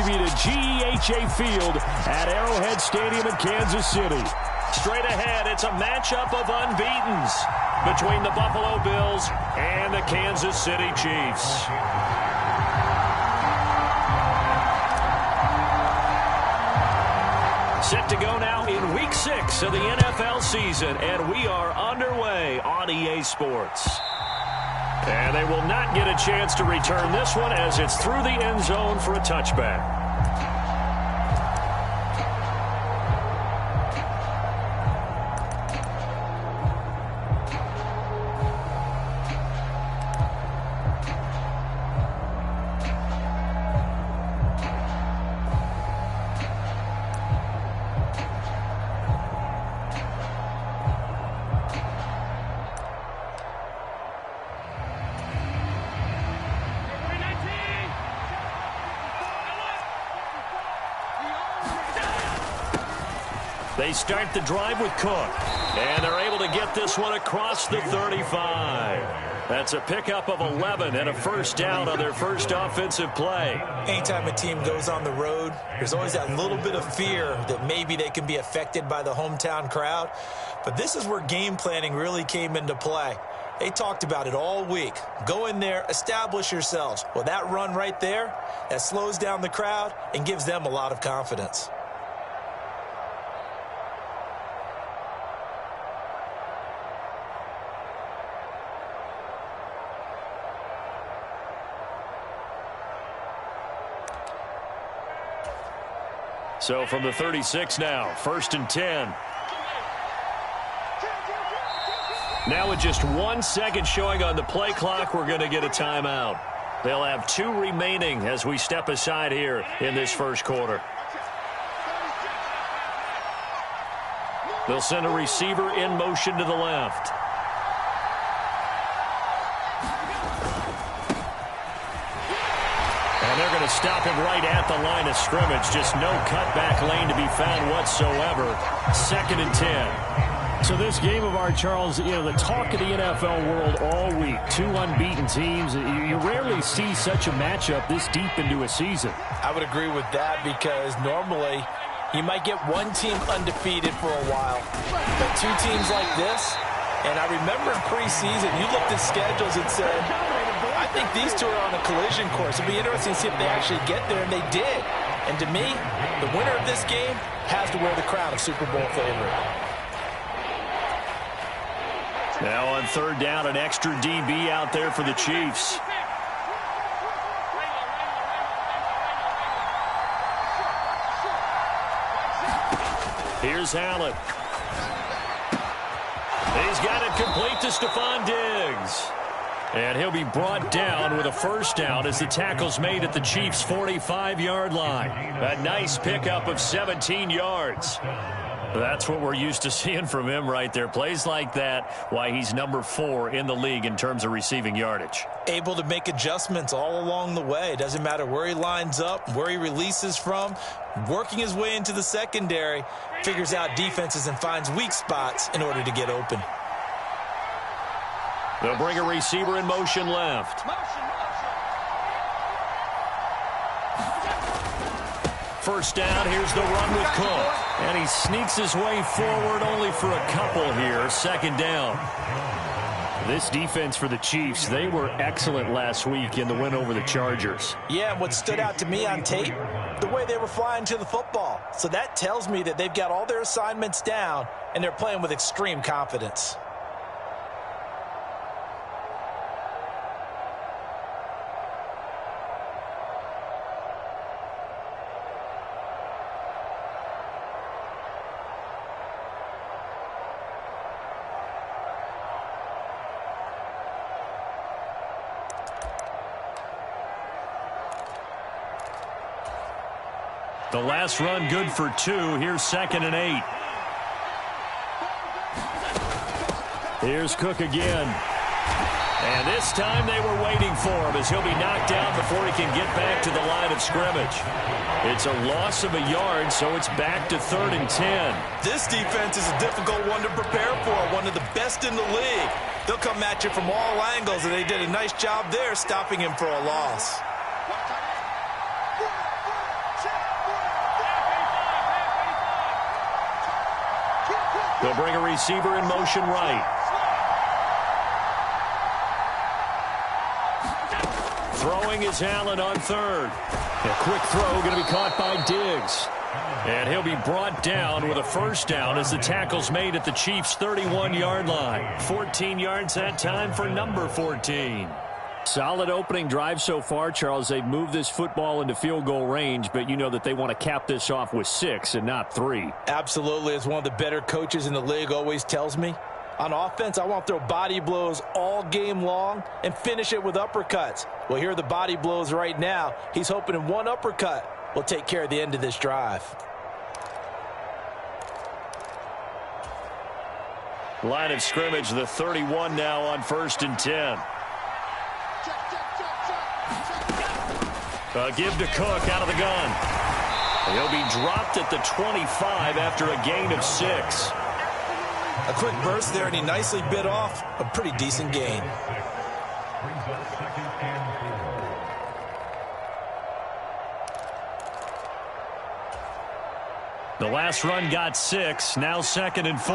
taking you to GEHA Field at Arrowhead Stadium in Kansas City. Straight ahead, it's a matchup of unbeatens between the Buffalo Bills and the Kansas City Chiefs. Set to go now in Week 6 of the NFL season, and we are underway on EA Sports. And they will not get a chance to return this one as it's through the end zone for a touchback. They start the drive with Cook, and they're able to get this one across the 35. That's a pickup of 11 and a first down on their first offensive play. Anytime a team goes on the road, there's always that little bit of fear that maybe they can be affected by the hometown crowd. But this is where game planning really came into play. They talked about it all week. Go in there, establish yourselves. Well, that run right there, that slows down the crowd and gives them a lot of confidence. So from the 36 now, 1st and 10. Now with just 1 second showing on the play clock, we're going to get a timeout. They'll have 2 remaining as we step aside here in this first quarter. They'll send a receiver in motion to the left. And they're going to stop him right at the line of scrimmage. Just no cutback lane to be found whatsoever. 2nd and 10. So this game of ours, Charles, you know, the talk of the NFL world all week. 2 unbeaten teams. You rarely see such a matchup this deep into a season. I would agree with that because normally you might get one team undefeated for a while. But 2 teams like this, and I remember in preseason, you looked at schedules and said, I think these 2 are on a collision course. It'll be interesting to see if they actually get there, and they did. And to me, the winner of this game has to wear the crown of Super Bowl favorite. Now on 3rd down, an extra DB out there for the Chiefs. Here's Allen. He's got it complete to Stephon Diggs. And he'll be brought down with a first down as the tackle's made at the Chiefs' 45-yard line. A nice pickup of 17 yards. That's what we're used to seeing from him right there. Plays like that, why he's number 4 in the league in terms of receiving yardage. Able to make adjustments all along the way. Doesn't matter where he lines up, where he releases from. Working his way into the secondary, figures out defenses and finds weak spots in order to get open. They'll bring a receiver in motion left. First down, here's the run with Cook. And he sneaks his way forward only for a couple here. 2nd down. This defense for the Chiefs, they were excellent last week in the win over the Chargers. Yeah, and what stood out to me on tape, the way they were flying to the football. So that tells me that they've got all their assignments down, and they're playing with extreme confidence. The last run good for 2. Here's 2nd and 8. Here's Cook again. And this time they were waiting for him as he'll be knocked down before he can get back to the line of scrimmage. It's a loss of a yard, so it's back to 3rd and 10. This defense is a difficult one to prepare for, one of the best in the league. They'll come at you from all angles, and they did a nice job there stopping him for a loss. They'll bring a receiver in motion right. Throwing is Allen on third. A quick throw going to be caught by Diggs. And he'll be brought down with a first down as the tackle's made at the Chiefs' 31-yard line. 14 yards that time for number 14. Solid opening drive so far, Charles. They've moved this football into field goal range, but you know that they want to cap this off with 6 and not 3. Absolutely. As one of the better coaches in the league always tells me, on offense, I want to throw body blows all game long and finish it with uppercuts. Well, here are the body blows right now. He's hoping in one uppercut will take care of the end of this drive. Line of scrimmage, the 31 now on 1st and 10. Give to Cook out of the gun. He'll be dropped at the 25 after a gain of 6. A quick burst there, and he nicely bit off a pretty decent gain. The last run got 6, now 2nd and 4.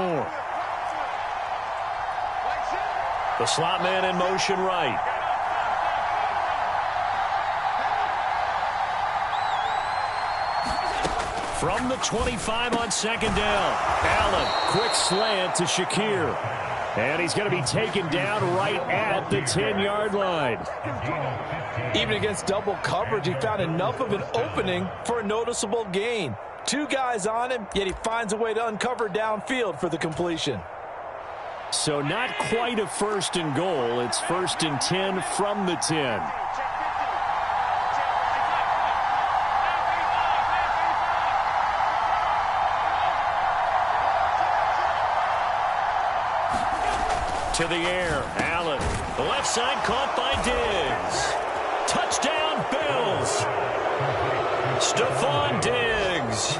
The slot man in motion right. From the 25 on 2nd down. Allen, quick slant to Shakir. And he's going to be taken down right at the 10-yard line. Even against double coverage, he found enough of an opening for a noticeable gain. 2 guys on him, yet he finds a way to uncover downfield for the completion. So not quite a 1st and goal. It's 1st and 10 from the 10. To the air, Allen. The left side caught by Diggs. Touchdown, Bills. Stephon Diggs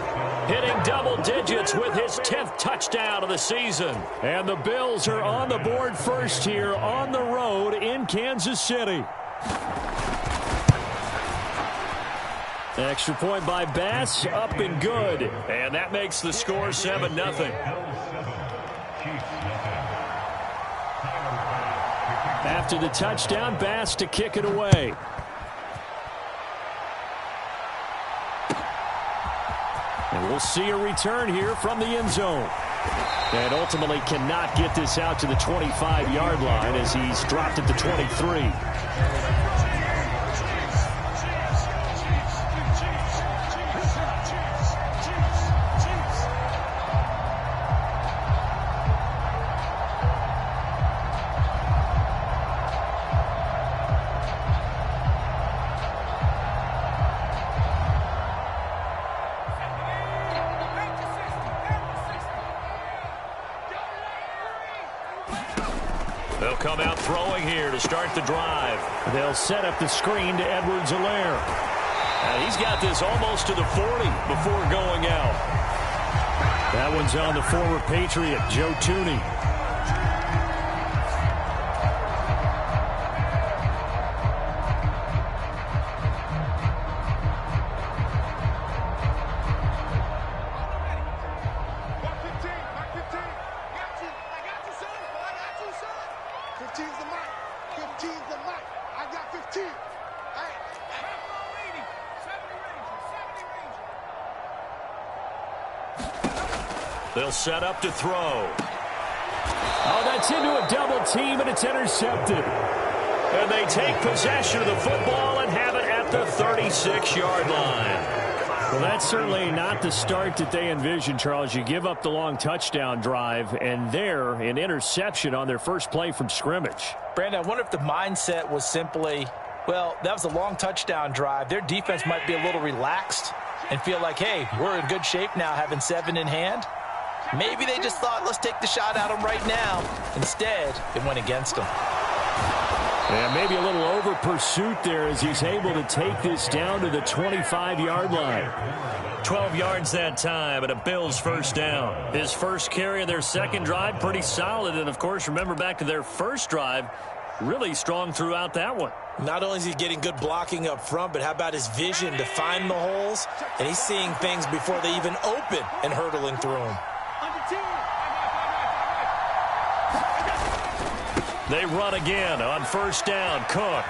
hitting double digits with his 10th touchdown of the season. And the Bills are on the board first here on the road in Kansas City. Extra point by Bass, up and good. And that makes the score 7-0. After the touchdown, Bass to kick it away. And we'll see a return here from the end zone. And ultimately cannot get this out to the 25-yard line as he's dropped at the 23. They'll come out throwing here to start the drive. They'll set up the screen to Edwards-Helaire. And he's got this almost to the 40 before going out. That one's on the former Patriot, Joe Thuney. They'll set up to throw. Oh, that's into a double team, and it's intercepted. And they take possession of the football and have it at the 36-yard line. Well, that's certainly not the start that they envisioned, Charles. You give up the long touchdown drive, and there, an interception on their first play from scrimmage. Brandon, I wonder if the mindset was simply, well, that was a long touchdown drive. Their defense might be a little relaxed and feel like, hey, we're in good shape now having 7 in hand. Maybe they just thought, let's take the shot at him right now. Instead, it went against him. Yeah, maybe a little over pursuit there as he's able to take this down to the 25-yard line. 12 yards that time and a Bills first down. His first carry of their second drive, pretty solid. And, of course, remember back to their first drive, really strong throughout that one. Not only is he getting good blocking up front, but how about his vision to find the holes? And he's seeing things before they even open and hurdling through them. They run again on first down. Cook.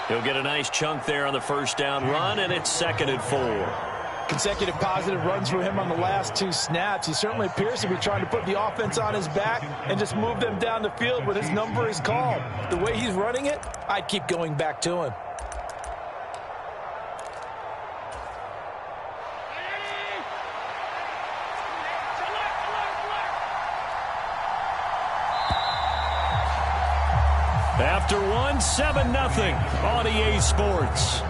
He'll get a nice chunk there on the first down run, and it's 2nd and 4. Consecutive positive runs for him on the last 2 snaps. He certainly appears to be trying to put the offense on his back and just move them down the field when his number is called. The way he's running it, I'd keep going back to him. After one, 7-0 on EA Sports.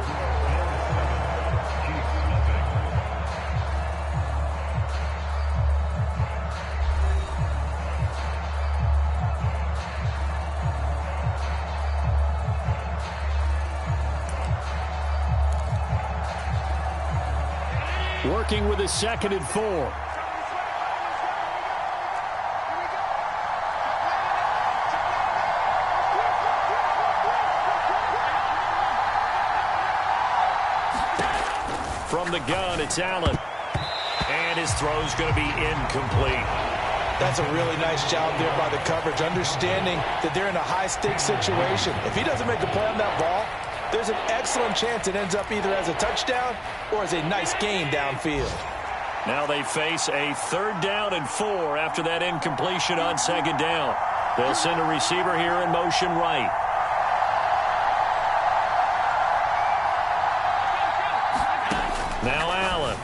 Working with a 2nd and 4. From the gun, it's Allen. And his throw's going to be incomplete. That's a really nice job there by the coverage, understanding that they're in a high-stakes situation. If he doesn't make a play on that ball, there's an excellent chance it ends up either as a touchdown or as a nice gain downfield. Now they face a 3rd down and 4 after that incompletion on 2nd down. They'll send a receiver here in motion right. Now Allen.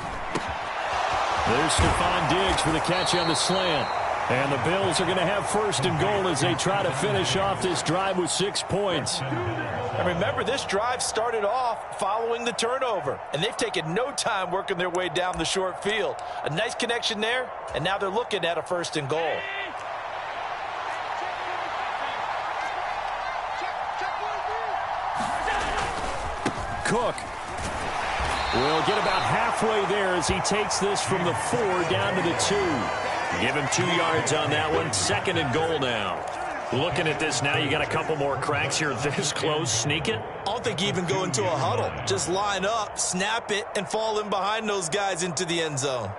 There's Stephon Diggs for the catch on the slant. And the Bills are going to have 1st and goal as they try to finish off this drive with 6 points. And remember, this drive started off following the turnover. And they've taken no time working their way down the short field. A nice connection there, and now they're looking at a 1st and goal. Cook will get about halfway there as he takes this from the 4 down to the 2. Give him 2 yards on that one. 2nd and goal now. Looking at this now, you got a couple more cracks here this close. Sneak it. I don't think you even go into a huddle. Just line up, snap it, and fall in behind those guys into the end zone.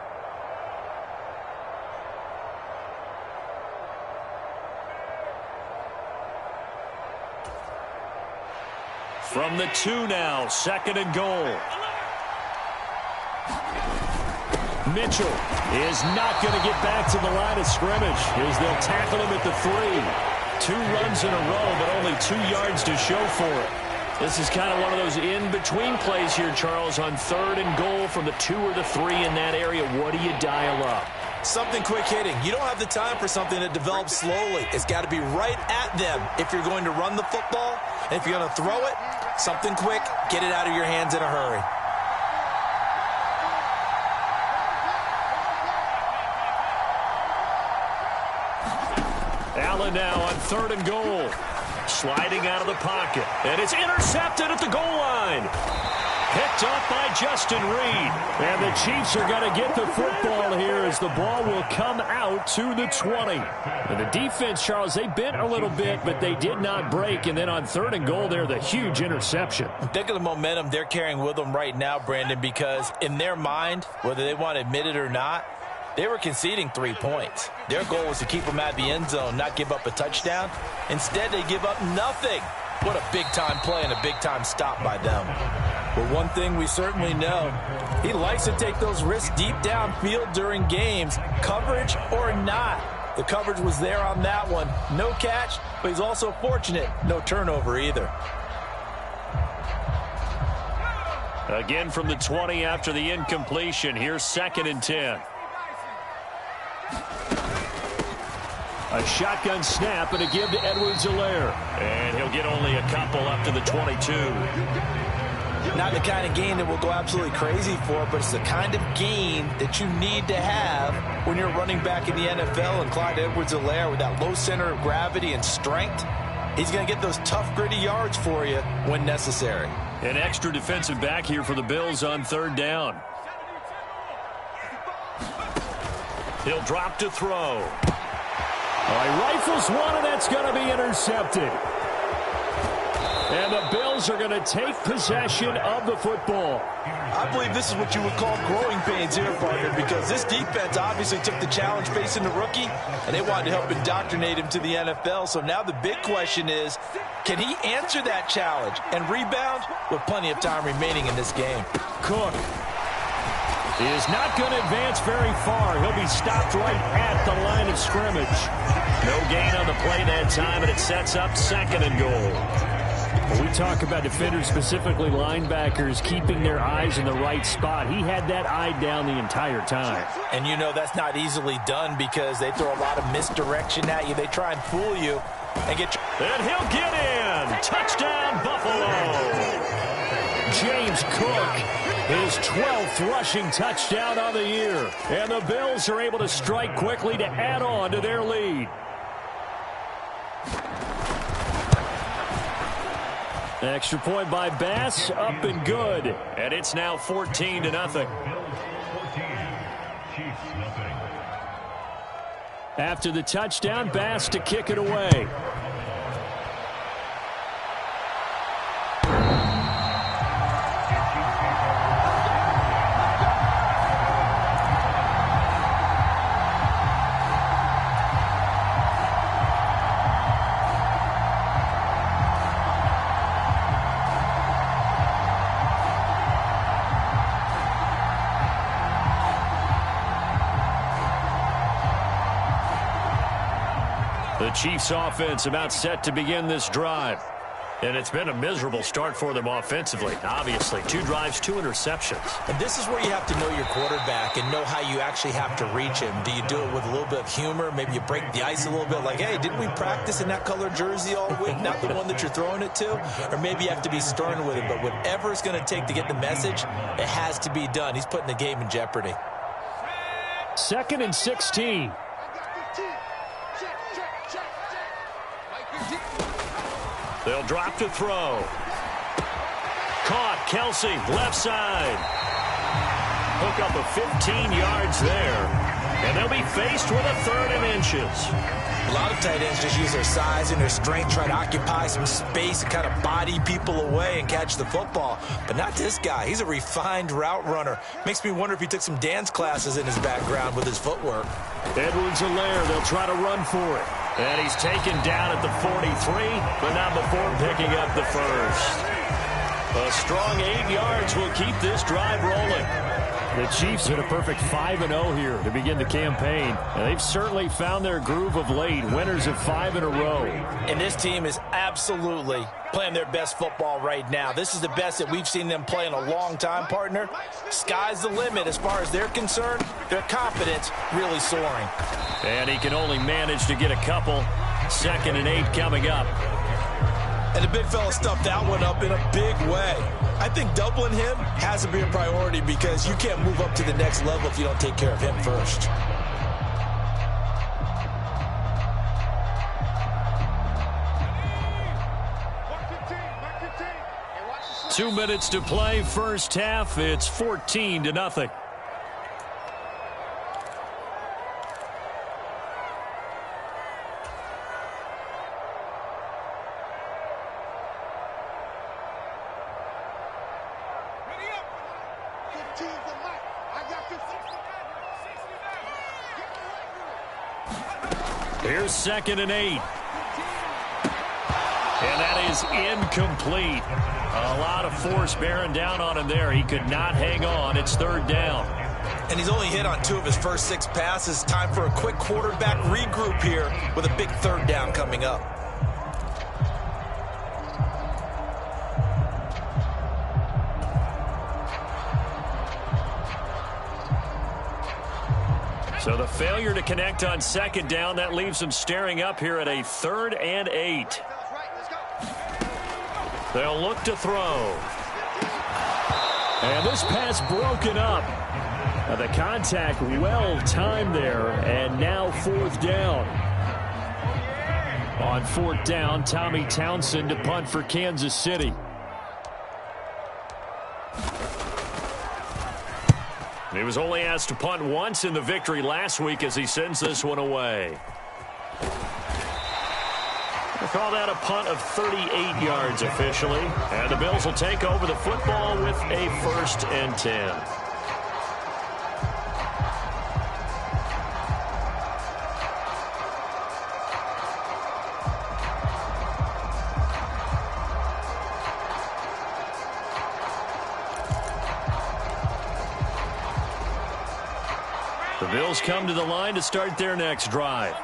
From the 2 now, 2nd and goal. Mitchell is not going to get back to the line of scrimmage as they'll tackle him at the 3. 2 runs in a row, but only 2 yards to show for it. This is kind of one of those in-between plays here, Charles, on 3rd and goal from the 2 or the 3 in that area. What do you dial up? Something quick hitting. You don't have the time for something that develops slowly. It's got to be right at them if you're going to run the football. And if you're going to throw it, something quick, get it out of your hands in a hurry. Allen now on 3rd and goal. Sliding out of the pocket. And it's intercepted at the goal line. Picked up by Justin Reed. And the Chiefs are going to get the football here as the ball will come out to the 20. And the defense, Charles, they bent a little bit, but they did not break. And then on 3rd and goal there, the huge interception. Think of the momentum they're carrying with them right now, Brandon, because in their mind, whether they want to admit it or not, they were conceding 3 points. Their goal was to keep them at the end zone, not give up a touchdown. Instead, they give up nothing. What a big-time play and a big-time stop by them. But one thing we certainly know, he likes to take those risks deep downfield during games, coverage or not. The coverage was there on that one. No catch, but he's also fortunate. No turnover either. Again from the 20 after the incompletion. Here's 2nd and 10. A shotgun snap and a give to Edwards-Helaire. And he'll get only a couple up to the 22. Not the kind of gain that we'll go absolutely crazy for, but it's the kind of gain that you need to have when you're running back in the NFL. And Clyde Edwards-Helaire, with that low center of gravity and strength, he's going to get those tough, gritty yards for you when necessary. An extra defensive back here for the Bills on 3rd down. He'll drop to throw. All right, rifles one, and that's going to be intercepted. And the Bills are going to take possession of the football. I believe this is what you would call growing pains here, partner, because this defense obviously took the challenge facing the rookie, and they wanted to help indoctrinate him to the NFL. So now the big question is, can he answer that challenge and rebound with plenty of time remaining in this game? Cook is not going to advance very far. He'll be stopped right at the line of scrimmage. No gain on the play that time, and it sets up 2nd and goal. When we talk about defenders, specifically linebackers, keeping their eyes in the right spot, he had that eye down the entire time. And you know that's not easily done because they throw a lot of misdirection at you. They try and fool you and get you. And he'll get in. Touchdown, Buffalo. James Cook, his 12th rushing touchdown of the year. And the Bills are able to strike quickly to add on to their lead. Extra point by Bass, up and good. And it's now 14-0. After the touchdown, Bass to kick it away. The Chiefs offense about set to begin this drive. And it's been a miserable start for them offensively. Obviously, 2 drives, 2 interceptions. And this is where you have to know your quarterback and know how you actually have to reach him. Do you do it with a little bit of humor? Maybe you break the ice a little bit like, hey, didn't we practice in that color jersey all week? Not the one that you're throwing it to? Or maybe you have to be stern with him. But whatever it's going to take to get the message, it has to be done. He's putting the game in jeopardy. 2nd and 16. They'll drop to throw. Caught. Kelsey, left side. Hook up of 15 yards there. And they'll be faced with a 3rd and inches. A lot of tight ends just use their size and their strength, try to occupy some space and kind of body people away and catch the football. But not this guy. He's a refined route runner. Makes me wonder if he took some dance classes in his background with his footwork. Edwards-Helaire, they'll try to run for it. And he's taken down at the 43, but not before picking up the first. A strong 8 yards will keep this drive rolling. The Chiefs hit a perfect 5-0 here to begin the campaign. And they've certainly found their groove of late, winners of 5 in a row. And this team is absolutely playing their best football right now. This is the best that we've seen them play in a long time, partner. Sky's the limit as far as they're concerned. Their confidence really soaring. And he can only manage to get a couple. 2nd and 8 coming up. And the big fella stuffed that one up in a big way. I think doubling him has to be a priority because you can't move up to the next level if you don't take care of him first. Two minutes to play, first half. It's 14-0. Here's 2nd and 8. And that is incomplete. A lot of force bearing down on him there. He could not hang on. It's 3rd down. And he's only hit on 2 of his first 6 passes. Time for a quick quarterback regroup here with a big 3rd down coming up. So the failure to connect on 2nd down, that leaves them staring up here at a 3rd and 8. They'll look to throw. And this pass broken up. The contact well timed there, and now 4th down. On 4th down, Tommy Townsend to punt for Kansas City. He was only asked to punt once in the victory last week as he sends this one away. Call that a punt of 38 yards officially. And the Bills will take over the football with a 1st and 10. The Bills come to the line to start their next drive.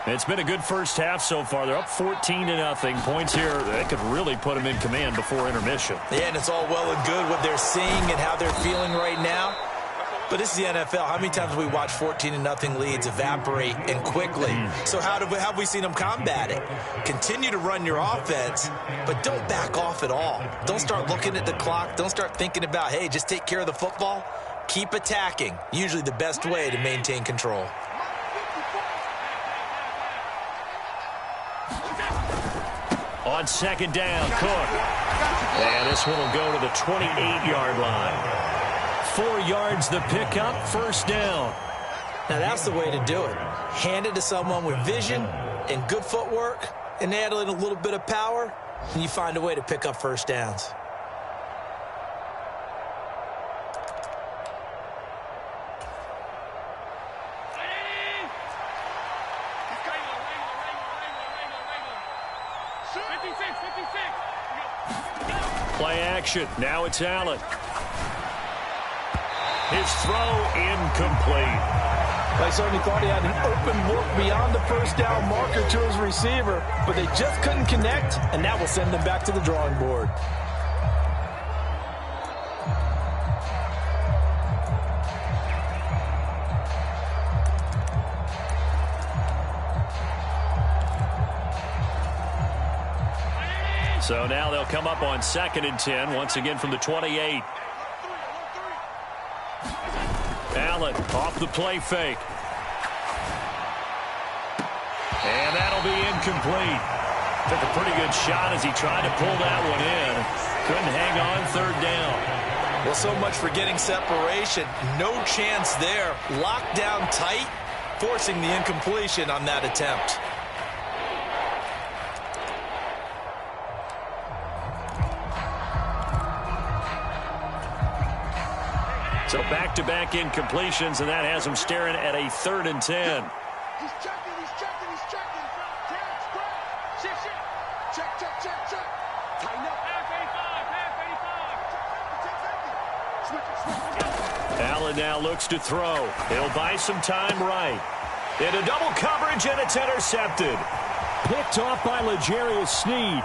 It's been a good first half so far. They're up 14-0. Points here, that could really put them in command before intermission. Yeah, and it's all well and good what they're seeing and how they're feeling right now. But this is the NFL. How many times have we watched 14-0 leads evaporate and quickly? So how have we seen them combat it? Continue to run your offense, but don't back off at all. Don't start looking at the clock. Don't start thinking about, hey, just take care of the football. Keep attacking. Usually the best way to maintain control. On 2nd down, Cook. And this one will go to the 28-yard line. 4 yards the pickup, 1st down. Now that's the way to do it. Hand it to someone with vision and good footwork and add in a little bit of power, and you find a way to pick up 1st downs. Play action. Now it's Allen. His throw incomplete. I certainly thought he had an open look beyond the 1st down marker to his receiver, but they just couldn't connect, and that will send them back to the drawing board. So now they'll come up on 2nd and 10, once again from the 28. Allen off the play fake. And that'll be incomplete. Took a pretty good shot as he tried to pull that one in. Couldn't hang on 3rd down. Well, so much for getting separation. No chance there. Locked down tight, forcing the incompletion on that attempt. So back-to-back incompletions, and that has him staring at a 3rd and 10. He's checking, he's checking, he's checking. Shift. Check. Tighten up. Switch. Allen now looks to throw. He'll buy some time right. Into double coverage, and it's intercepted. Picked off by L'Jarius Sneed.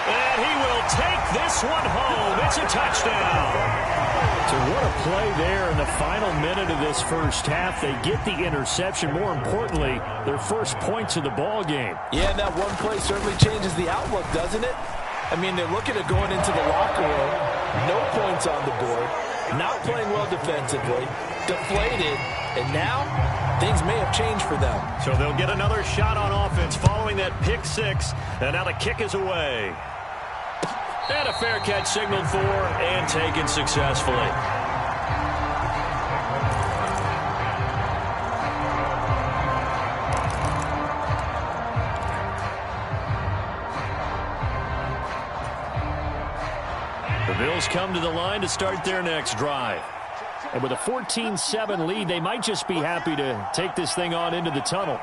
And he will take this one home. It's a touchdown. So what a play there in the final minute of this first half. They get the interception. More importantly, their first points of the ball game. Yeah, and that one play certainly changes the outlook, doesn't it? I mean, they're looking at going into the locker room. No points on the board. Not playing well defensively. Deflated. And now, things may have changed for them. So they'll get another shot on offense following that pick 6. And now the kick is away. And a fair catch signaled for and taken successfully. The Bills come to the line to start their next drive. And with a 14-7 lead, they might just be happy to take this thing on into the tunnel.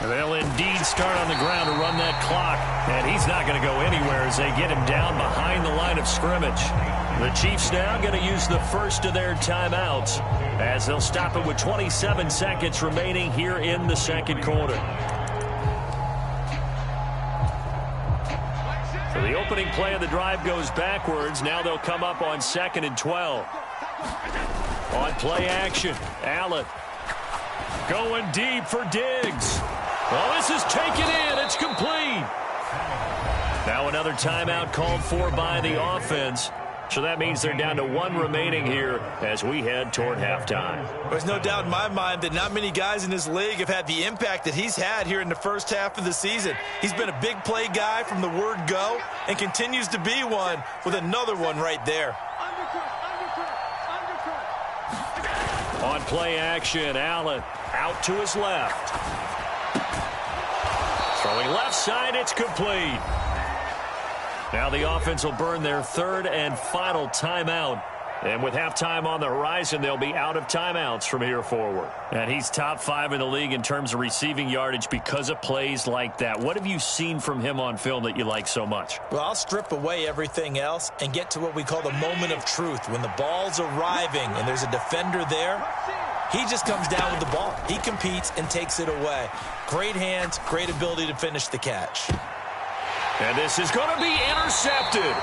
They'll indeed start on the ground to run that clock. And he's not going to go anywhere as they get him down behind the line of scrimmage. The Chiefs now going to use the first of their timeouts as they'll stop it with 27 seconds remaining here in the 2nd quarter. So the opening play of the drive goes backwards. Now they'll come up on 2nd and 12. On play action, Allen going deep for Diggs. Well, this is taken in. It's complete. Now another timeout called for by the offense. So that means they're down to 1 remaining here as we head toward halftime. There's no doubt in my mind that not many guys in this league have had the impact that he's had here in the first half of the season. He's been a big play guy from the word go and continues to be one with another one right there. On play action, Allen out to his left. Going left side, it's complete. Now the offense will burn their third and final timeout. And with halftime on the horizon, they'll be out of timeouts from here forward. And he's top 5 in the league in terms of receiving yardage because of plays like that. What have you seen from him on film that you like so much? Well, I'll strip away everything else and get to what we call the moment of truth. When the ball's arriving and there's a defender there, he just comes down with the ball. He competes and takes it away. Great hands, great ability to finish the catch. And this is going to be intercepted.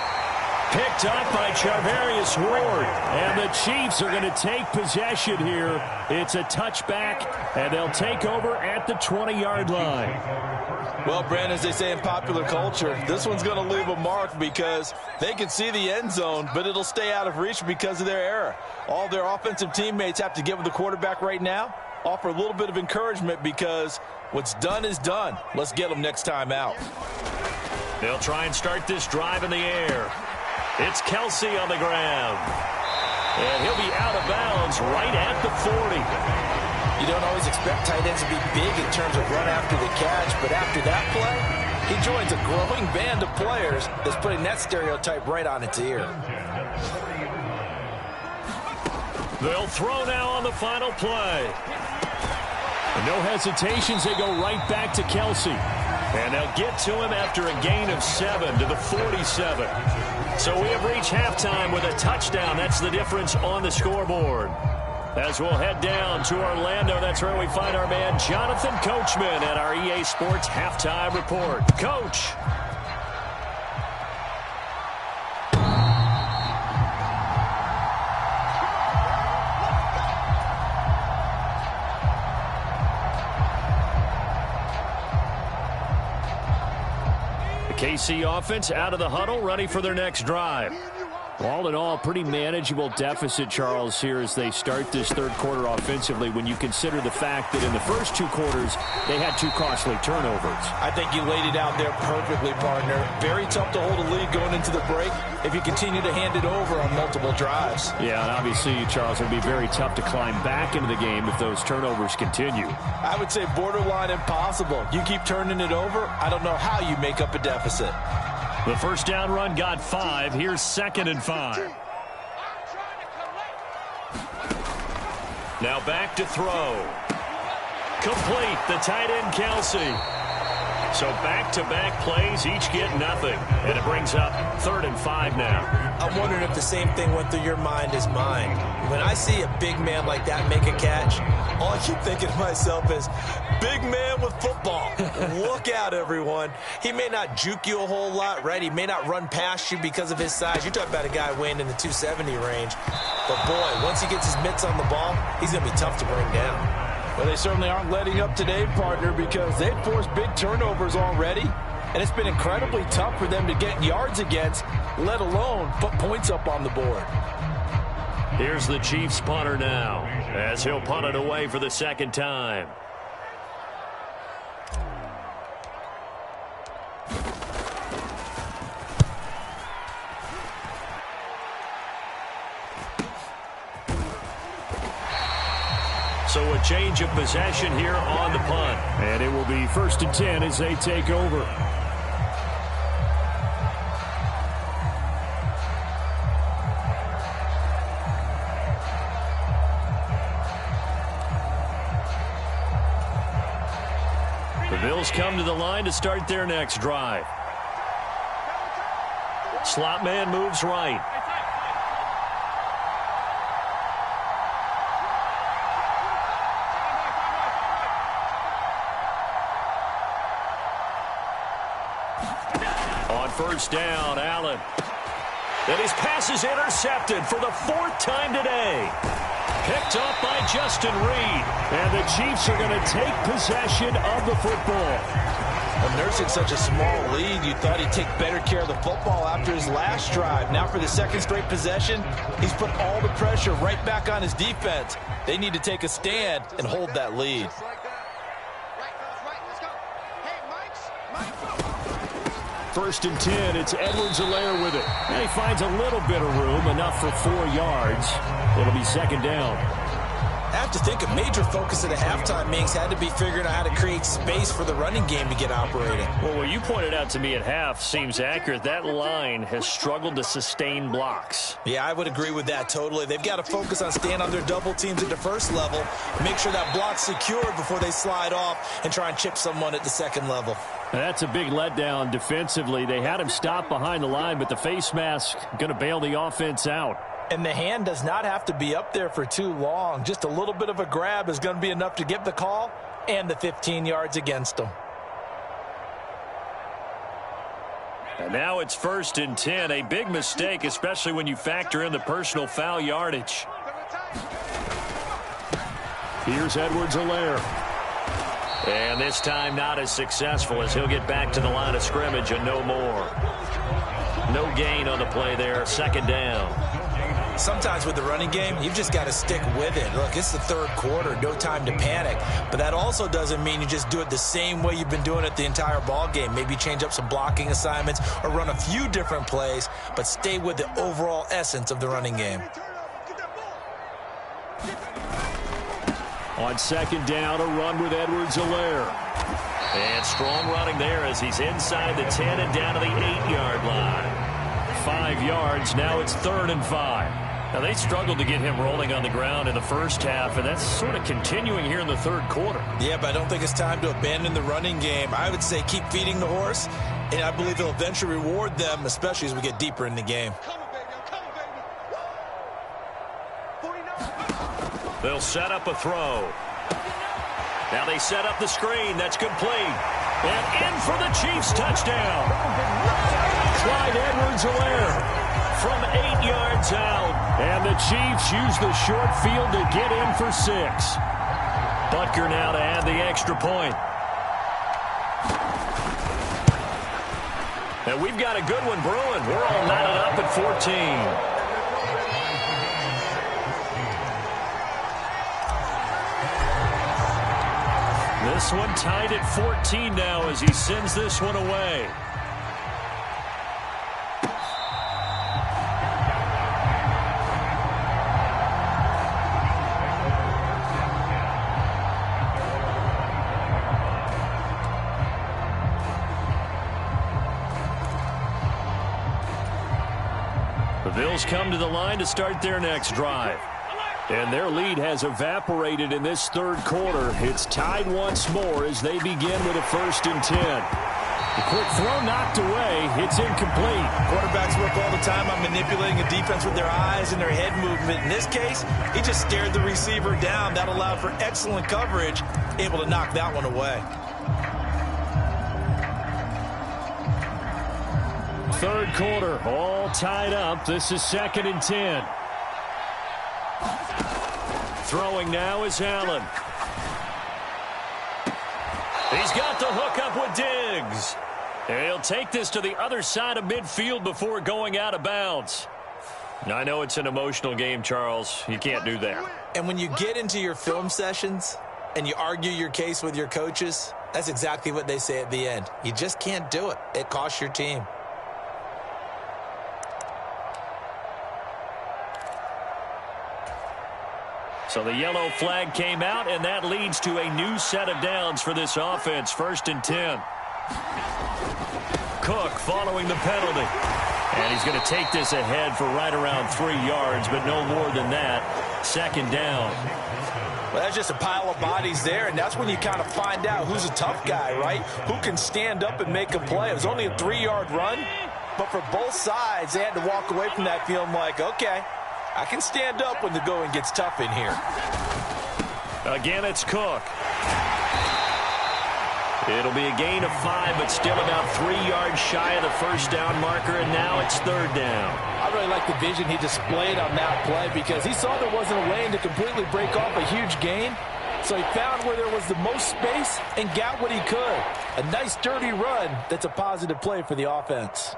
Picked up by Charvarius Ward. And the Chiefs are going to take possession here. It's a touchback, and they'll take over at the 20-yard line. Well, Brandon, as they say in popular culture, this one's going to leave a mark because they can see the end zone, but it'll stay out of reach because of their error. All their offensive teammates have to give the quarterback right now, offer a little bit of encouragement because what's done is done. Let's get them next time out. They'll try and start this drive in the air. It's Kelsey on the ground. And he'll be out of bounds right at the 40. You don't always expect tight ends to be big in terms of run after the catch, but after that play, he joins a growing band of players that's putting that stereotype right on its ear. They'll throw now on the final play. And no hesitations, they go right back to Kelsey. And they'll get to him after a gain of 7 to the 47. So we have reached halftime with a touchdown. That's the difference on the scoreboard. As we'll head down to Orlando, that's where we find our man Jonathan Coachman at our EA Sports Halftime Report. Coach. KC offense out of the huddle, ready for their next drive. All in all, pretty manageable deficit, Charles, here as they start this third quarter offensively when you consider the fact that in the first 2 quarters, they had 2 costly turnovers. I think you laid it out there perfectly, partner. Very tough to hold a lead going into the break if you continue to hand it over on multiple drives. Yeah, and obviously, Charles, it would be very tough to climb back into the game if those turnovers continue. I would say borderline impossible. You keep turning it over, I don't know how you make up a deficit. The first down run got 5. Here's 2nd and 5. Now back to throw. Complete. The tight end, Kelsey. So back-to-back plays, each get nothing. And it brings up 3rd and 5 now. I'm wondering if the same thing went through your mind as mine. When I see a big man like that make a catch, all I keep thinking to myself is, big man with football. Look out, everyone. He may not juke you a whole lot, right? He may not run past you because of his size. You're talking about a guy weighing in the 270 range. But, boy, once he gets his mitts on the ball, he's going to be tough to bring down. Well, they certainly aren't letting up today, partner, because they've forced big turnovers already. And it's been incredibly tough for them to get yards against, let alone put points up on the board. Here's the Chiefs punter now, as he'll punt it away for the 2nd time. So a change of possession here on the punt. And it will be 1st and 10 as they take over. The Bills come to the line to start their next drive. Slot man moves right. On 1st down, Allen. And his pass is intercepted for the 4th time today. Picked up by Justin Reed. And the Chiefs are going to take possession of the football. Well, nursing such a small lead, you thought he'd take better care of the football after his last drive. Now for the 2nd straight possession, he's put all the pressure right back on his defense. They need to take a stand and hold that lead. 1st and 10, it's Edwards-Helaire with it. And he finds a little bit of room, enough for 4 yards. It'll be 2nd down. I have to think a major focus at a halftime meetings had to be figuring out how to create space for the running game to get operating. Well, what you pointed out to me at half seems accurate. That line has struggled to sustain blocks. Yeah, I would agree with that totally. They've got to focus on staying on their double teams at the first level, make sure that block's secured before they slide off and try and chip someone at the second level. That's a big letdown defensively. They had him stop behind the line, but the face mask going to bail the offense out. And the hand does not have to be up there for too long. Just a little bit of a grab is going to be enough to get the call and the 15 yards against them. And now it's 1st and 10. A big mistake, especially when you factor in the personal foul yardage. Here's Edwards-Helaire. And this time not as successful as he'll get back to the line of scrimmage and no more. No gain on the play there. 2nd down. Sometimes with the running game, you've just got to stick with it. Look, it's the 3rd quarter, no time to panic. But that also doesn't mean you just do it the same way you've been doing it the entire ball game. Maybe change up some blocking assignments or run a few different plays, but stay with the overall essence of the running game. On 2nd down, a run with Edwards-Helaire. And strong running there as he's inside the 10 and down to the 8-yard line. 5 yards, now it's 3rd and 5. Now, they struggled to get him rolling on the ground in the first half, and that's sort of continuing here in the 3rd quarter. Yeah, but I don't think it's time to abandon the running game. I would say keep feeding the horse, and I believe they'll eventually reward them, especially as we get deeper in the game. They'll set up a throw. Now they set up the screen. That's complete. And in for the Chiefs touchdown. Clyde Edwards-Helaire from 8 yards out. And the Chiefs use the short field to get in for 6. Butker now to add the extra point. And we've got a good one brewing. We're all knotted up at 14. This one tied at 14 now as he sends this one away. The Bills come to the line to start their next drive. And their lead has evaporated in this 3rd quarter. It's tied once more as they begin with a 1st and 10. The quick throw knocked away. It's incomplete. Quarterbacks work all the time on manipulating a defense with their eyes and their head movement. In this case, he just stared the receiver down. That allowed for excellent coverage, able to knock that one away. 3rd quarter, all tied up. This is 2nd and 10. Throwing now is Allen. He's got the hook up with Diggs. And he'll take this to the other side of midfield before going out of bounds. I know it's an emotional game, Charles. You can't do that. And when you get into your film sessions and you argue your case with your coaches, that's exactly what they say at the end. You just can't do it. It costs your team. So the yellow flag came out, and that leads to a new set of downs for this offense. 1st and 10. Cook following the penalty. And he's going to take this ahead for right around 3 yards, but no more than that. 2nd down. Well, that's just a pile of bodies there, and that's when you kind of find out who's a tough guy, right? Who can stand up and make a play. It was only a 3-yard run, but for both sides, they had to walk away from that feeling like, okay, I can stand up when the going gets tough in here. Again, it's Cook. It'll be a gain of 5, but still about 3 yards shy of the 1st down marker, and now it's 3rd down. I really like the vision he displayed on that play because he saw there wasn't a lane to completely break off a huge gain. So he found where there was the most space and got what he could. A nice, dirty run that's a positive play for the offense.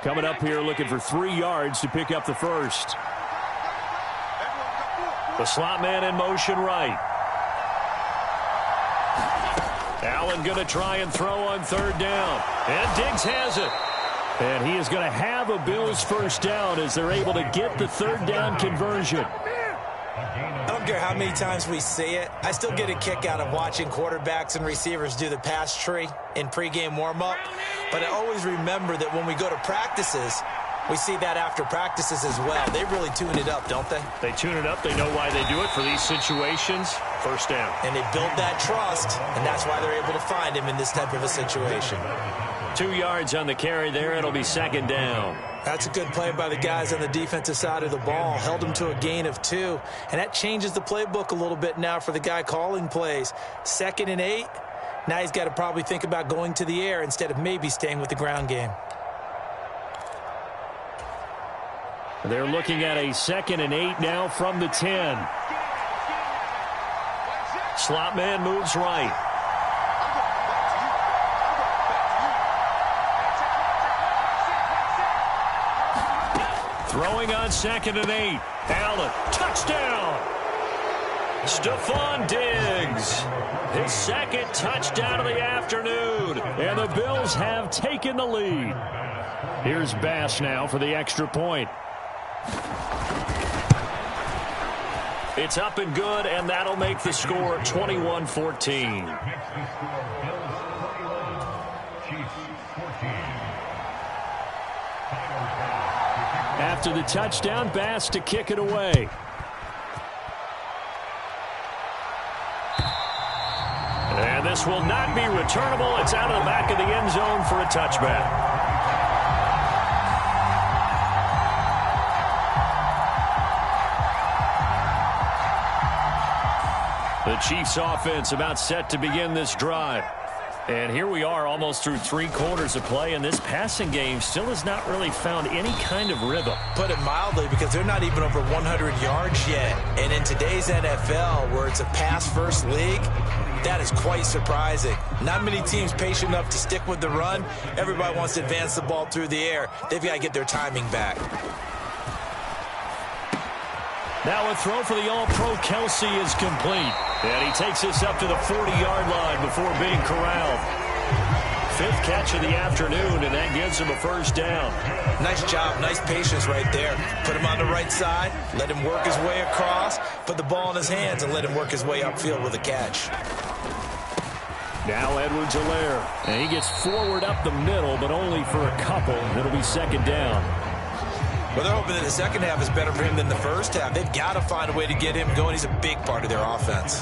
Coming up here looking for 3 yards to pick up the 1st. The slot man in motion right. Allen going to try and throw on 3rd down. And Diggs has it. And he is going to have a Bills first down as they're able to get the third down conversion. I don't care how many times we see it. I still get a kick out of watching quarterbacks and receivers do the pass tree in pregame warm-up. But I always remember that when we go to practices, we see that after practices as well. They really tune it up, don't they? They tune it up. They know why they do it for these situations. First down. And they build that trust, and that's why they're able to find him in this type of a situation. 2 yards on the carry there. It'll be second down. That's a good play by the guys on the defensive side of the ball. Held him to a gain of 2. And that changes the playbook a little bit now for the guy calling plays. 2nd and 8. Now he's got to probably think about going to the air instead of maybe staying with the ground game. They're looking at a 2nd and 8 now from the 10. Slot man moves right. Throwing on 2nd and 8. Allen, touchdown! Stephon Diggs, his second touchdown of the afternoon. And the Bills have taken the lead. Here's Bass now for the extra point. It's up and good, and that'll make the score 21-14. After the touchdown, Bass to kick it away. And this will not be returnable. It's out of the back of the end zone for a touchback. The Chiefs offense about set to begin this drive. And here we are almost through 3 quarters of play, and this passing game still has not really found any kind of rhythm. Put it mildly, because they're not even over 100 yards yet. And in today's NFL, where it's a pass-first league, that is quite surprising. Not many teams patient enough to stick with the run. Everybody wants to advance the ball through the air. They've got to get their timing back. Now a throw for the All-Pro Kelsey is complete. And he takes this up to the 40-yard line before being corralled. 5th catch of the afternoon, and that gives him a first down. Nice job, nice patience right there. Put him on the right side, let him work his way across, put the ball in his hands, and let him work his way upfield with a catch. Now Edwards-Helaire. And he gets forward up the middle, but only for a couple. It'll be second down. Well, they're hoping that the second half is better for him than the first half. They've got to find a way to get him going. He's a big part of their offense.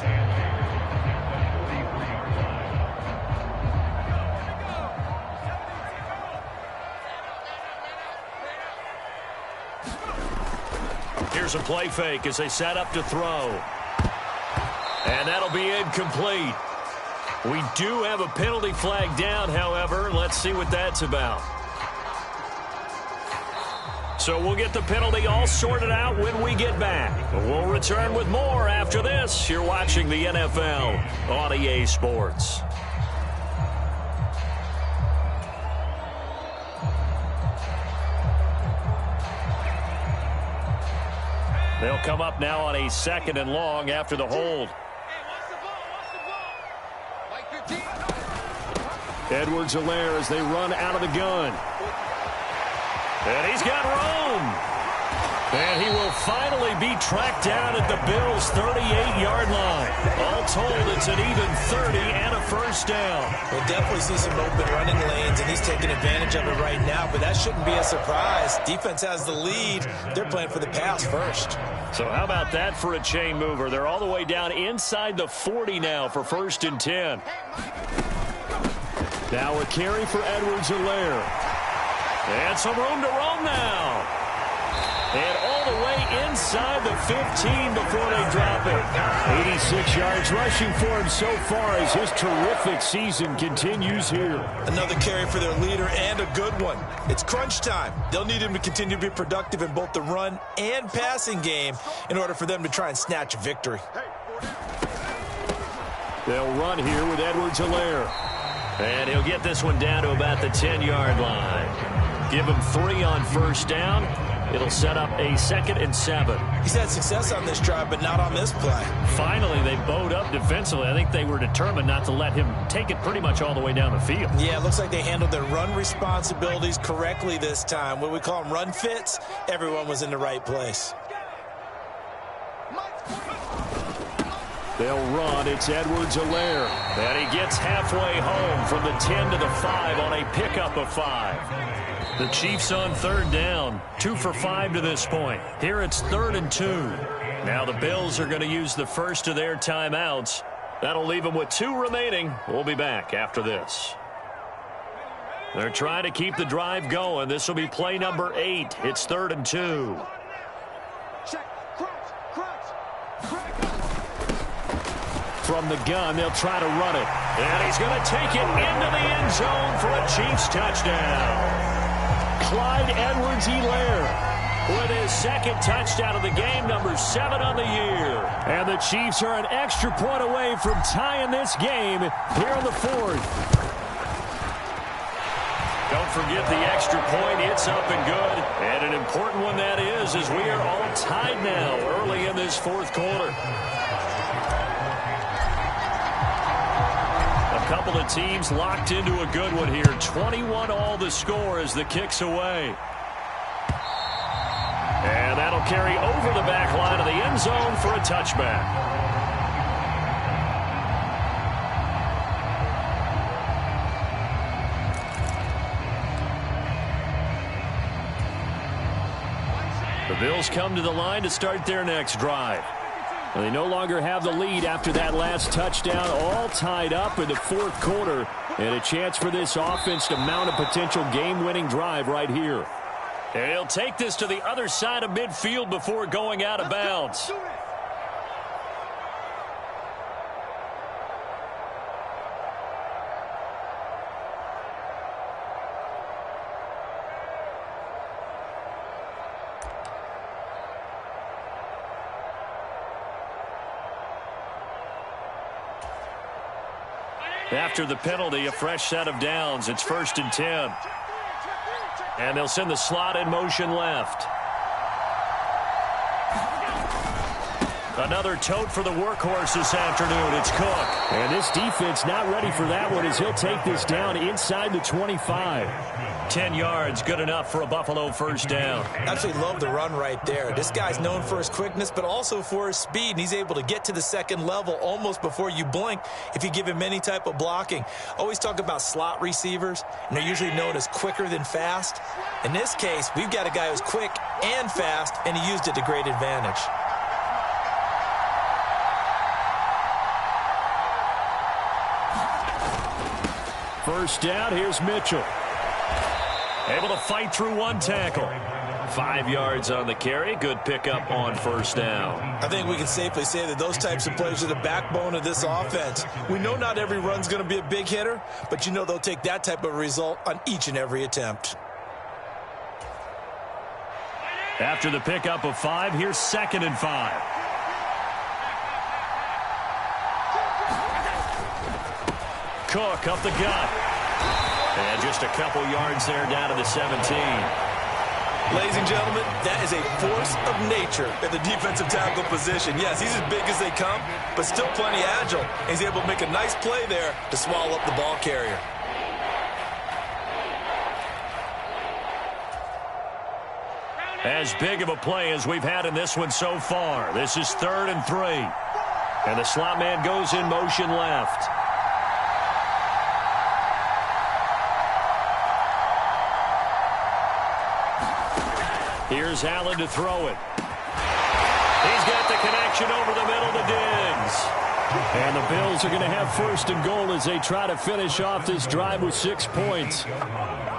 Here's a play fake as they set up to throw. And that'll be incomplete. We do have a penalty flag down, however. Let's see what that's about. So we'll get the penalty all sorted out when we get back. We'll return with more after this. You're watching the NFL on EA Sports. They'll come up now on a 2nd and long after the hold. Edwards-Helaire as they run out of the gun. And he's got room. And he will finally be tracked down at the Bills' 38-yard line. All told, it's an even 30 and a first down. We'll definitely see some open running lanes, and he's taking advantage of it right now, but that shouldn't be a surprise. Defense has the lead. They're playing for the pass first. So how about that for a chain mover? They're all the way down inside the 40 now for 1st and 10. Now a carry for Edwards-Helaire. And some room to roam now. And all the way inside the 15 before they drop it. 86 yards rushing for him so far as his terrific season continues here. Another carry for their leader and a good one. It's crunch time. They'll need him to continue to be productive in both the run and passing game in order for them to try and snatch a victory. They'll run here with Edwards-Helaire. And he'll get this one down to about the 10-yard line. Give him 3 on first down. It'll set up a 2nd and 7. He's had success on this drive, but not on this play. Finally, they bowed up defensively. I think they were determined not to let him take it pretty much all the way down the field. Yeah, it looks like they handled their run responsibilities correctly this time. What we call them run fits, everyone was in the right place. They'll run. It's Edwards-Helaire. And he gets halfway home from the 10 to the 5 on a pickup of 5. The Chiefs on 3rd down. 2 for 5 to this point. Here it's 3rd and 2. Now the Bills are going to use the first of their timeouts. That'll leave them with 2 remaining. We'll be back after this. They're trying to keep the drive going. This will be play number 8. It's 3rd and 2. From the gun, they'll try to run it. And he's going to take it into the end zone for a Chiefs touchdown. Clyde Edwards-Helaire with his 2nd touchdown of the game, number 7 on the year. And the Chiefs are an extra point away from tying this game here in the 4th. Don't forget the extra point. It's up and good. And an important one that is, as we are all tied now early in this 4th quarter. A couple of teams locked into a good one here. 21 all the score as the kick's away. And that'll carry over the back line of the end zone for a touchback. The Bills come to the line to start their next drive. They no longer have the lead after that last touchdown, all tied up in the 4th quarter, and a chance for this offense to mount a potential game-winning drive right here. And he'll take this to the other side of midfield before going out of bounds. After the penalty, a fresh set of downs. It's 1st and 10. And they'll send the slot in motion left. Another tote for the workhorse this afternoon. It's Cook. And this defense not ready for that one as he'll take this down inside the 25. 10 yards, good enough for a Buffalo 1st down. Absolutely love the run right there. This guy's known for his quickness, but also for his speed. And he's able to get to the 2nd level almost before you blink if you give him any type of blocking. Always talk about slot receivers, and they're usually known as quicker than fast. In this case, we've got a guy who's quick and fast, and he used it to great advantage. First down, here's Mitchell. Able to fight through one tackle. 5 yards on the carry. Good pickup on 1st down. I think we can safely say that those types of plays are the backbone of this offense. We know not every run's going to be a big hitter, but you know they'll take that type of result on each and every attempt. After the pickup of 5, here's 2nd and 5. Cook up the gut. And just a couple yards there down to the 17. Ladies and gentlemen, that is a force of nature at the defensive tackle position. Yes, he's as big as they come, but still plenty agile. He's able to make a nice play there to swallow up the ball carrier. As big of a play as we've had in this one so far. This is 3rd and 3. And the slot man goes in motion left. Here's Allen to throw it. He's got the connection over the middle to Diggs. And the Bills are going to have 1st and goal as they try to finish off this drive with 6 points.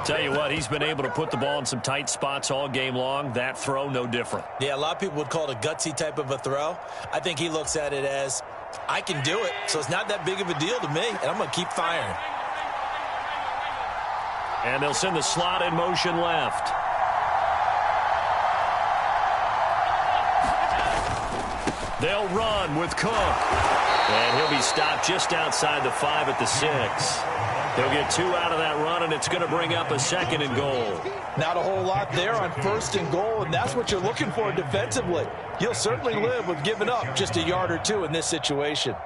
Tell you what, he's been able to put the ball in some tight spots all game long. That throw, no different. Yeah, a lot of people would call it a gutsy type of a throw. I think he looks at it as, I can do it, so it's not that big of a deal to me, and I'm going to keep firing. And they'll send the slot in motion left. They'll run with Cook. And he'll be stopped just outside the 5 at the 6. He'll get 2 out of that run, and it's going to bring up a 2nd and goal. Not a whole lot there on 1st and goal, and that's what you're looking for defensively. You'll certainly live with giving up just a yard or 2 in this situation.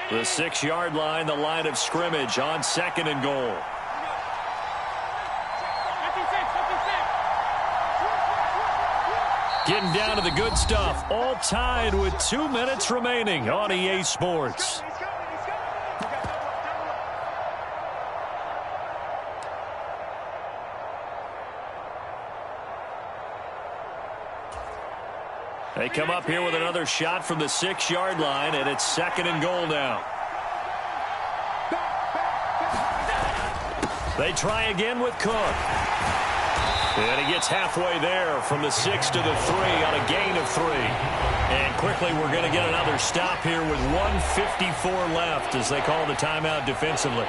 The 6-yard line, the line of scrimmage on 2nd and goal. Getting down to the good stuff, all tied with 2 minutes remaining on EA Sports. They come up here with another shot from the 6-yard line, and it's 2nd and goal now. They try again with Cook. And he gets halfway there from the 6 to the 3 on a gain of 3. And quickly we're going to get another stop here with 1:54 left as they call the timeout defensively.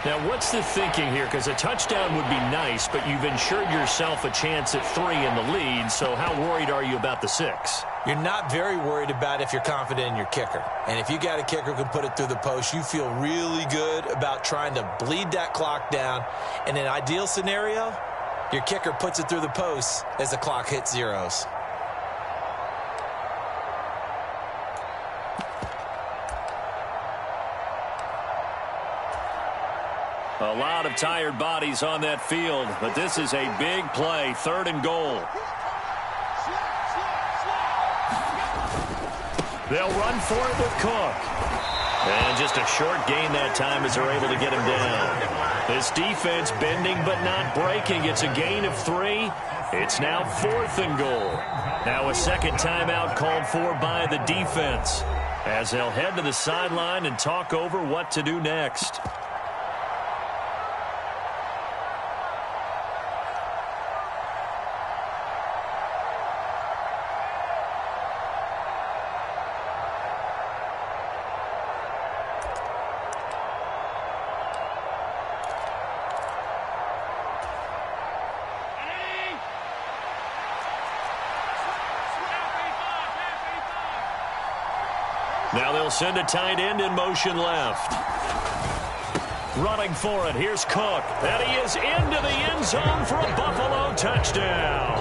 Now, what's the thinking here? Because a touchdown would be nice, but you've ensured yourself a chance at 3 in the lead, so how worried are you about the 6? You're not very worried about if you're confident in your kicker. And if you got a kicker who can put it through the post, you feel really good about trying to bleed that clock down. In an ideal scenario, your kicker puts it through the post as the clock hits zeros. A lot of tired bodies on that field, but this is a big play, 3rd and goal. They'll run for it with Cook. And just a short gain that time as they're able to get him down. This defense bending but not breaking. It's a gain of 3. It's now 4th and goal. Now a second timeout called for by the defense as they'll head to the sideline and talk over what to do next. Now they'll send a tight end in motion left. Running for it. Here's Cook. And he is into the end zone for a Buffalo touchdown.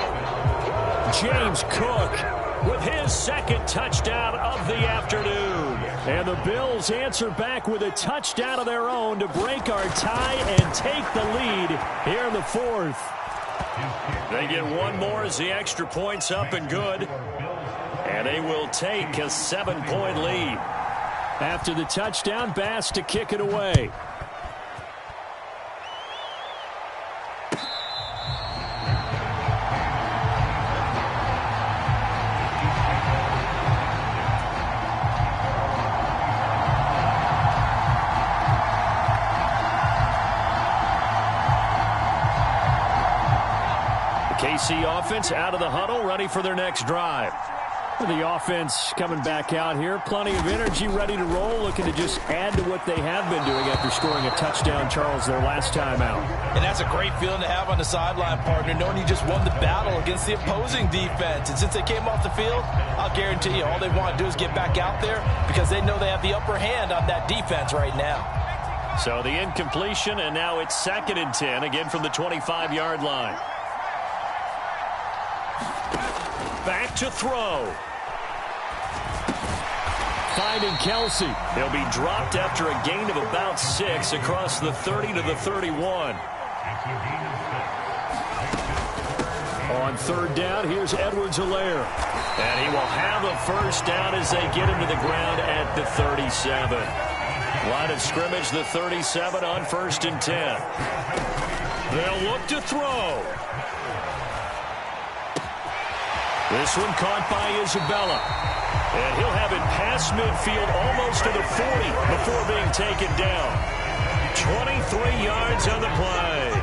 James Cook with his 2nd touchdown of the afternoon. And the Bills answer back with a touchdown of their own to break our tie and take the lead here in the 4th. They get one more as the extra point's up and good. And they will take a 7-point lead. After the touchdown, Bass to kick it away. The KC offense out of the huddle, ready for their next drive. The offense coming back out here. Plenty of energy, ready to roll, looking to just add to what they have been doing after scoring a touchdown, Charles, their last time out. And that's a great feeling to have on the sideline, partner, knowing you just won the battle against the opposing defense. And since they came off the field, I'll guarantee you all they want to do is get back out there because they know they have the upper hand on that defense right now. So the incompletion, and now it's 2nd and 10, again from the 25-yard line. Back to throw. Finding Kelsey. He'll be dropped after a gain of about 6 across the 30 to the 31. On 3rd down, here's Edwards-Helaire. And he will have a first down as they get him to the ground at the 37. Line of scrimmage, the 37 on 1st and 10. They'll look to throw. This one caught by Isabella. And he'll have it past midfield almost to the 40 before being taken down. 23 yards on the play.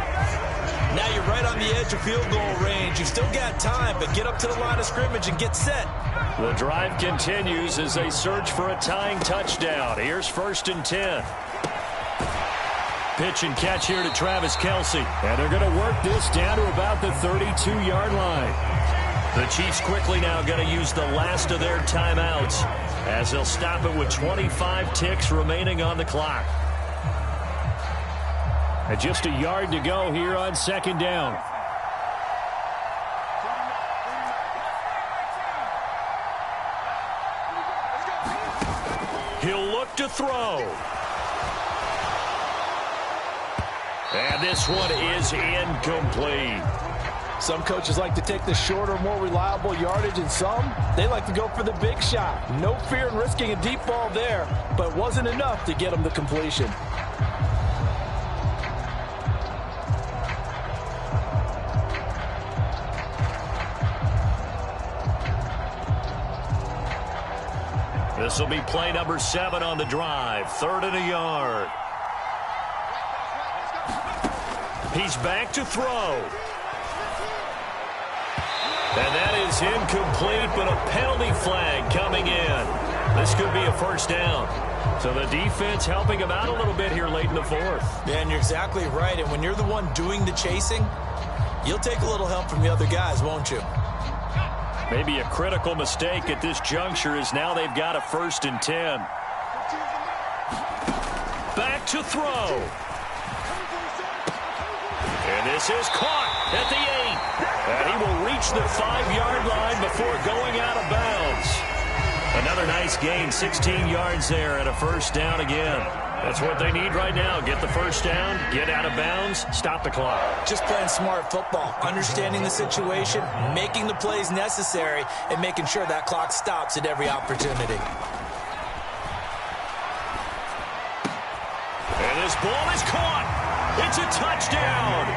Now you're right on the edge of field goal range. You've still got time, but get up to the line of scrimmage and get set. The drive continues as they search for a tying touchdown. Here's 1st and 10. Pitch and catch here to Travis Kelce. And they're going to work this down to about the 32-yard line. The Chiefs quickly now going to use the last of their timeouts as they'll stop it with 25 ticks remaining on the clock. And just a yard to go here on second down. He'll look to throw. And this one is incomplete. Some coaches like to take the shorter, more reliable yardage, and some, they like to go for the big shot. No fear in risking a deep ball there, but it wasn't enough to get them to completion. This will be play number 7 on the drive. 3rd and a yard. He's back to throw. And that is incomplete, but a penalty flag coming in. This could be a first down. So the defense helping him out a little bit here late in the 4th. Yeah, and you're exactly right. And when you're the one doing the chasing, you'll take a little help from the other guys, won't you? Maybe a critical mistake at this juncture is now they've got a 1st and 10. Back to throw. And this is caught at the 8. And he will reach the 5-yard line before going out of bounds. Another nice gain, 16 yards there and a first down again. That's what they need right now. Get the first down, get out of bounds, stop the clock. Just playing smart football, understanding the situation, making the plays necessary, and making sure that clock stops at every opportunity. And this ball is caught. It's a touchdown.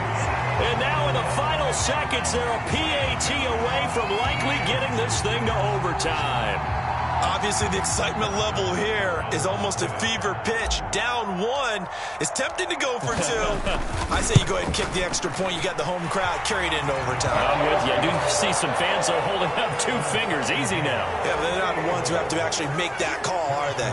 And now in the final seconds, they're a PAT away from likely getting this thing to overtime. Obviously, the excitement level here is almost a fever pitch. Down 1. It's tempting to go for 2. I say you go ahead and kick the extra point. You got the home crowd carried into overtime. I'm with you. I do see some fans holding up 2 fingers. Easy now. Yeah, but they're not the ones who have to actually make that call, are they?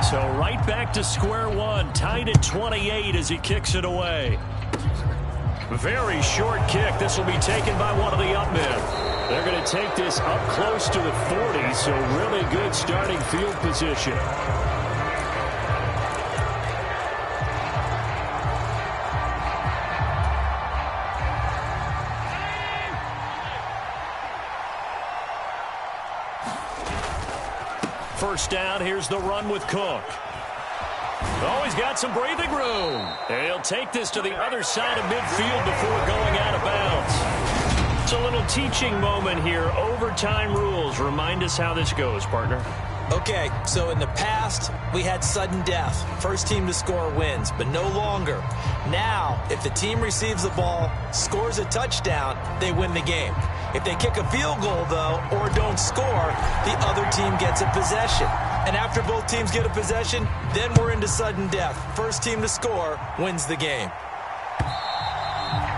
So right back to square one, tied at 28 as he kicks it away. Very short kick. This will be taken by one of the up men. They're going to take this up close to the 40, so really good starting field position. First down, here's the run with Cook. Oh, he's got some breathing room. And he'll take this to the other side of midfield before going out of bounds. It's a little teaching moment here. Overtime rules. Remind us how this goes, partner. Okay, so in the past, we had sudden death. First team to score wins, but no longer. Now, if the team receives the ball, scores a touchdown, they win the game. If they kick a field goal, though, or don't score, the other team gets a possession. And after both teams get a possession, then we're into sudden death. First team to score wins the game.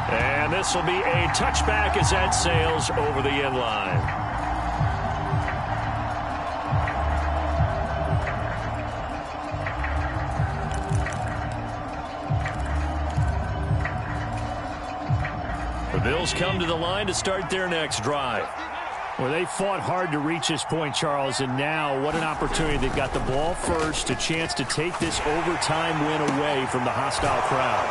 And this will be a touchback as that sails over the end line. The Bills come to the line to start their next drive. Well, they fought hard to reach this point, Charles, and now what an opportunity. They've got the ball first, a chance to take this overtime win away from the hostile crowd.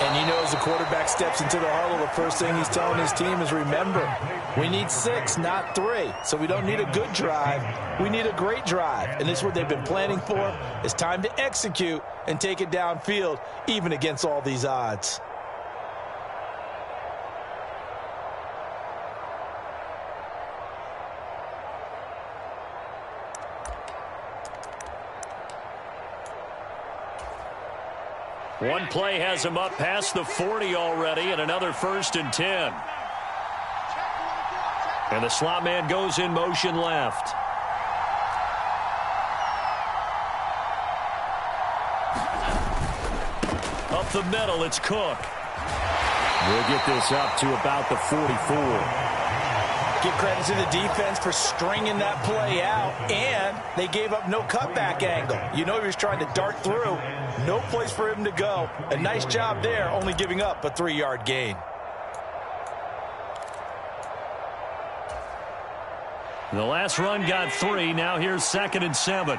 And you know, as the quarterback steps into the huddle, the first thing he's telling his team is, remember, we need 6, not 3. So we don't need a good drive. We need a great drive. And this is what they've been planning for. It's time to execute and take it downfield, even against all these odds. One play has him up past the 40 already, and another 1st and 10. And the slot man goes in motion left. Up the middle, it's Cook. We'll get this up to about the 44. Give credit to the defense for stringing that play out, and they gave up no cutback angle. You know he was trying to dart through. No place for him to go. A nice job there, only giving up a 3-yard gain. The last run got 3. Now here's 2nd and 7.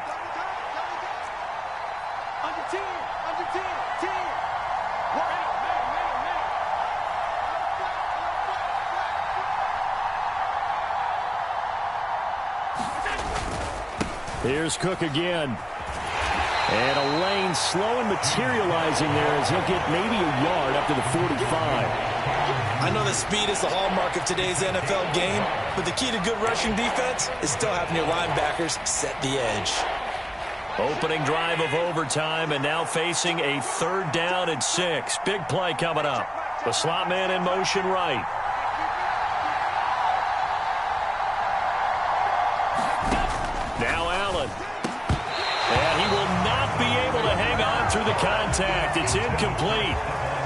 Under 10, under 10, 10. Here's Cook again. And a lane slow and materializing there as he'll get maybe a yard up to the 45. I know that speed is the hallmark of today's NFL game, but the key to good rushing defense is still having your linebackers set the edge. Opening drive of overtime, and now facing a 3rd down and 6. Big play coming up. The slot man in motion right. Now Allen. And he will not be able to hang on through the contact. It's incomplete.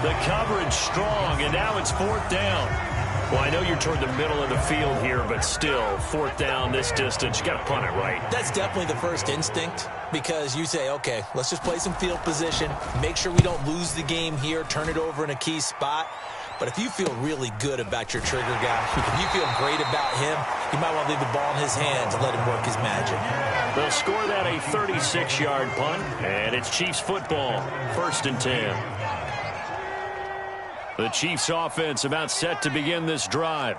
The coverage strong, and now it's 4th down. Well, I know you're toward the middle of the field here, but still, 4th down this distance. You got to punt it right. That's definitely the first instinct, because you say, okay, let's just play some field position, make sure we don't lose the game here, turn it over in a key spot. But if you feel really good about your trigger guy, if you feel great about him, you might want to leave the ball in his hands and let him work his magic. They'll score that a 36-yard punt, and it's Chiefs football, 1st and 10. The Chiefs offense about set to begin this drive.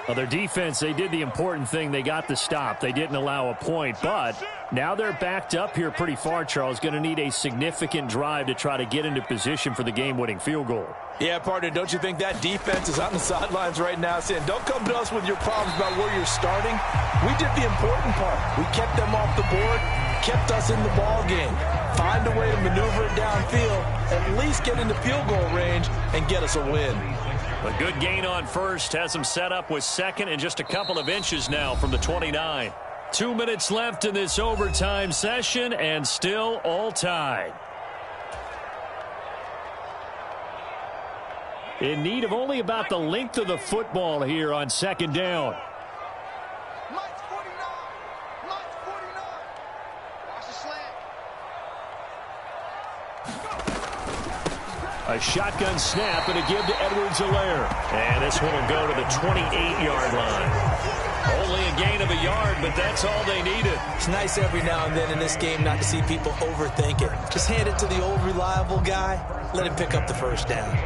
Well, their defense, they did the important thing. They got the stop. They didn't allow a point, but now they're backed up here pretty far, Charles. Going to need a significant drive to try to get into position for the game-winning field goal. Yeah, partner, don't you think that defense is on the sidelines right now saying, don't come to us with your problems about where you're starting. We did the important part. We kept them off the board, kept us in the ball game. Find a way to maneuver it downfield, at least get into field goal range, and get us a win. A good gain on first has them set up with 2nd and just a couple of inches now from the 29. 2 minutes left in this overtime session, and still all tied. In need of only about the length of the football here on 2nd down. Mike's 49. Mike's 49. Watch the slant. A shotgun snap and a give to Edwards-Helaire. And this one will go to the 28-yard line. Only a gain of a yard, but that's all they needed. It's nice every now and then in this game not to see people overthink it. Just hand it to the old reliable guy. Let him pick up the 1st down.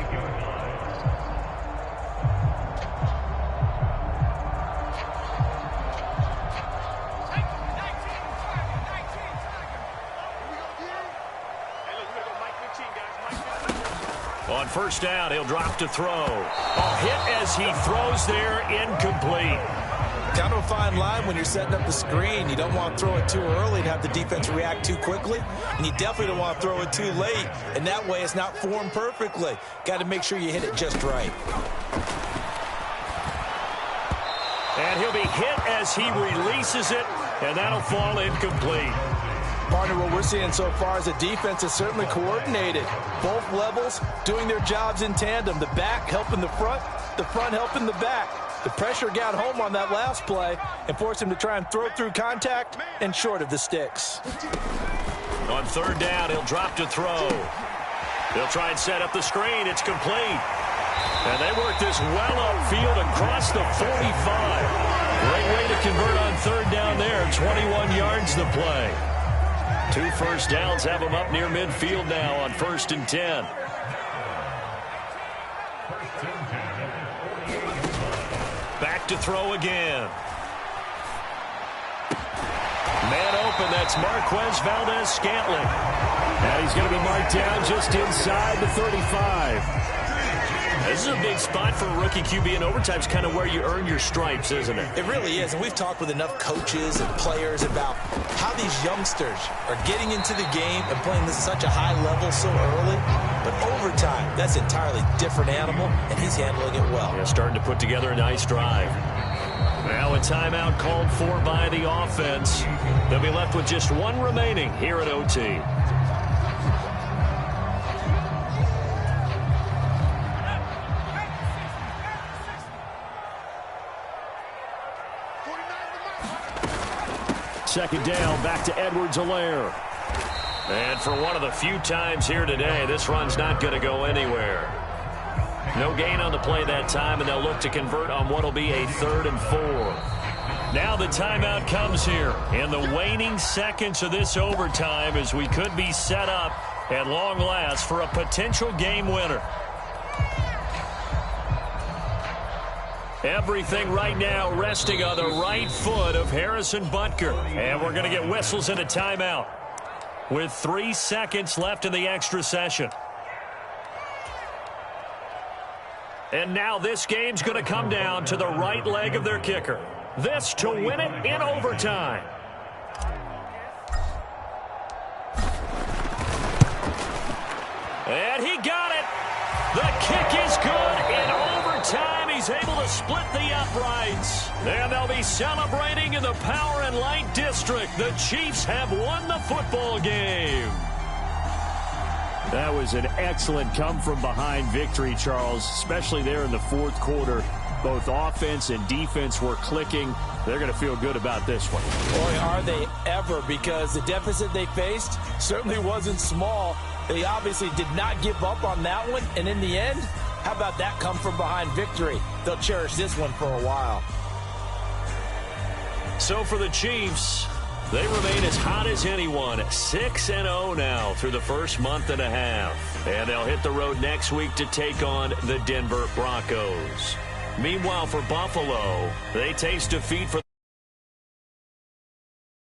On 1st down, he'll drop to throw. A hit as he throws there, incomplete. Down to a fine line when you're setting up the screen. You don't want to throw it too early and have the defense react too quickly. And you definitely don't want to throw it too late. And that way it's not formed perfectly. Got to make sure you hit it just right. And he'll be hit as he releases it, and that'll fall incomplete. Partner, what we're seeing so far is the defense is certainly coordinated. Both levels doing their jobs in tandem. The back helping the front helping the back. The pressure got home on that last play and forced him to try and throw through contact and short of the sticks. On 3rd down, he'll drop to throw. They'll try and set up the screen. It's complete. And they work this well upfield across the 45. Great way to convert on 3rd down there. 21 yards the play. 2 1st downs have them up near midfield now on 1st and 10. Back to throw again. Man open, that's Marquez Valdez-Scantling. And he's going to be marked down just inside the 35. This is a big spot for a rookie QB, and overtime's kind of where you earn your stripes, isn't it? It really is, and we've talked with enough coaches and players about how these youngsters are getting into the game and playing this such a high level so early. But overtime, that's an entirely different animal, and he's handling it well. Yeah, starting to put together a nice drive. Now a timeout called for by the offense. They'll be left with just one remaining here at OT. second down, back to Edwards-Helaire. And for one of the few times here today, this run's not going to go anywhere. No gain on the play that time, and they'll look to convert on what will be a 3rd and 4. Now the timeout comes here in the waning seconds of this overtime as we could be set up at long last for a potential game winner. Everything right now resting on the right foot of Harrison Butker. And we're going to get whistles and a timeout with 3 seconds left in the extra session. And now this game's going to come down to the right leg of their kicker. This to win it in overtime. And he got it. The kick is good in overtime. He's able to split the uprights. And they'll be celebrating in the Power and Light District. The Chiefs have won the football game. That was an excellent come-from-behind victory, Charles, especially there in the fourth quarter. Both offense and defense were clicking. They're going to feel good about this one. Boy, are they ever, because the deficit they faced certainly wasn't small. They obviously did not give up on that one, and in the end, how about that come-from-behind victory? They'll cherish this one for a while. So for the Chiefs, they remain as hot as anyone, 6-0 now through the first month and a half. And they'll hit the road next week to take on the Denver Broncos. Meanwhile, for Buffalo, they taste defeat for